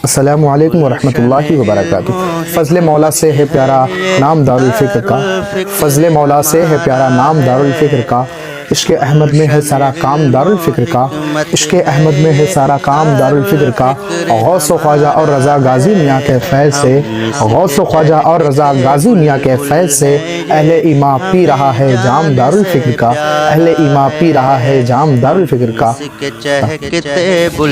السلام علیکم ورحمۃ اللہ وبرکاتہ۔ فضل مولا سے ہے پیارا نام دارالفکر کا، فضل مولا سے ہے پیارا نام دارالفکر کا، عشق احمد میں ہے سارا کام دارالفکر کا، عشق احمد میں ہے سارا کام دارالفکر کا، غوث و خواجہ اور رضا غازی میاں کے فیض سے، غوث و خواجہ اور رضا غازی میاں کے فیض سے اہل ایمان پی رہا ہے جام دارالفکر کا، اہل ایمان پی رہا ہے جام دارالفکر کا۔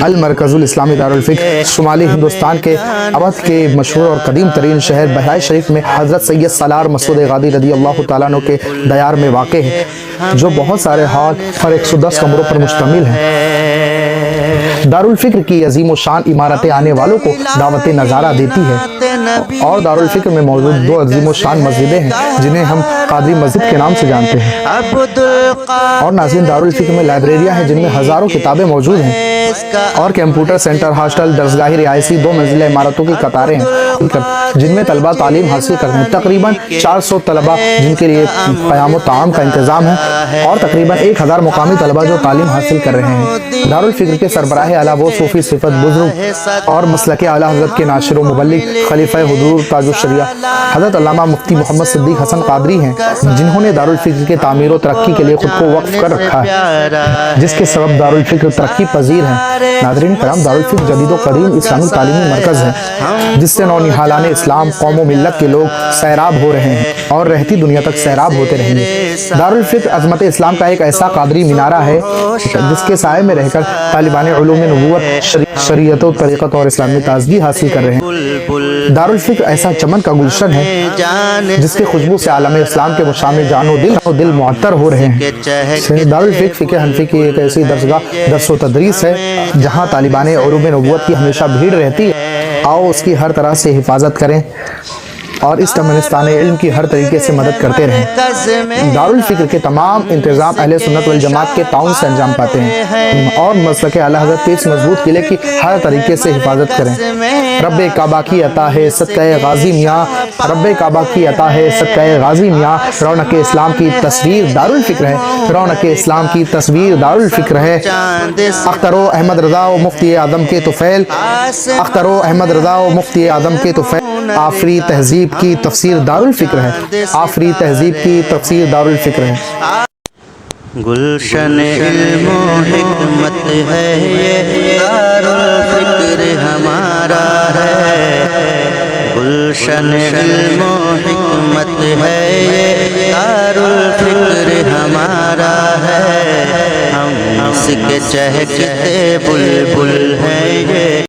المرکز الاسلامی دارالفکر شمالی ہندوستان کے اودھ کے مشہور اور قدیم ترین شہر بہرائچ شریف میں حضرت سید سالار مسعود غازی رضی اللہ تعالیٰ عنہ کے دیار میں واقع ہے، جو بہت سارے ہال اور 110 کمروں پر مشتمل ہے۔ دارالفکر کی عظیم و شان عمارتیں آنے والوں کو دعوت نظارہ دیتی ہے، اور دارالفکر میں موجود 2 عظیم و شان مسجدیں ہیں جنہیں ہم قادری مسجد کے نام سے جانتے ہیں، اور ناظرین دارالفکر میں لائبریریاں ہیں جن میں ہزاروں کتابیں موجود ہیں، اور کمپیوٹر سینٹر، ہاسٹل، درسگاہی، رہائشی 2 منزلہ عمارتوں کی قطاریں ہیں جن میں طلبہ تعلیم حاصل کرتے ہیں۔ تقریباً 400 طلبہ جن کے لیے قیام و طعام کا انتظام ہے، اور تقریباً 1000 مقامی طلبہ جو تعلیم حاصل کر رہے ہیں۔ دارالفکر کے سربراہ اعلیٰ وہ صوفی صفت بزرگ اور مسلک اعلیٰ حضرت کے ناشر و مبلغ خلیفہ حضور تاج الشریعہ حضرت علامہ مفتی محمد صدیق حسن قادری ہیں، جنہوں نے دارالفکر کے تعمیر و ترقی کے لیے خود کو وقف کر رکھا ہے، جس کے سبب دارالفکر ترقی پذیر ہے۔ ناظرین کرام، دارالفکر جدید و قدیم اسلامی تعلیمی مرکز ہے جس سے نونہالان اسلام قوم و ملت کے لوگ سیراب ہو رہے ہیں اور رہتی دنیا تک سیراب ہوتے رہیں گے۔ دارالفکر عظمت اسلام کا ایک ایسا قادری مینارہ ہے جس کے سائے میں رہ کر طالبان علوم نبوت، شریعت و طریقت اور اسلامی تازگی حاصل کر رہے ہیں۔ دارالفکر ایسا چمن کا گلشن ہے جس کی خوشبو سے عالم اسلام کے مشام جان و دل معطر ہو رہے ہیں۔ دارالفکر فقہ حنفی کی ایک ایسی درسگاہ درس و تدریس ہے جہاں طالبان علوم نبوت کی ہمیشہ بھیڑ رہتی ہے۔ آؤ اس کی ہر طرح سے حفاظت کریں اور اس ترجمان علم کی ہر طریقے سے مدد کرتے رہیں۔ دارالفکر کے تمام انتظام اہل سنت والجماعت کے تعاون سے انجام پاتے ہیں، اور مسلک اعلیٰ حضرت کے اس مضبوط قلعے کی ہر طریقے سے حفاظت کریں۔ رب کعبہ کی عطا ہے صدقہ غازی میاں، رب کعبہ کی عطا ہے صدقہ غازی میاں، رونق اسلام کی تصویر دارالفکر ہے، رونق اسلام کی تصویر دارالفکر ہے۔ اختر و احمد رضا و مفتی اعظم کے طفیل، اختر و احمد رضا و مفتی اعظم کے طفیل، آفری تہذیب کی تفسیر دارالفکر ہے، آفری تہذیب کی تفسیر دارالفکر ہے۔ گلشن علم و حکمت ہے یہ دارالفکر ہمارا ہے، گلشن علم و حکمت ہے یہ دارالفکر ہمارا ہے، ہم اس کے چہکتے بلبل ہیں یہ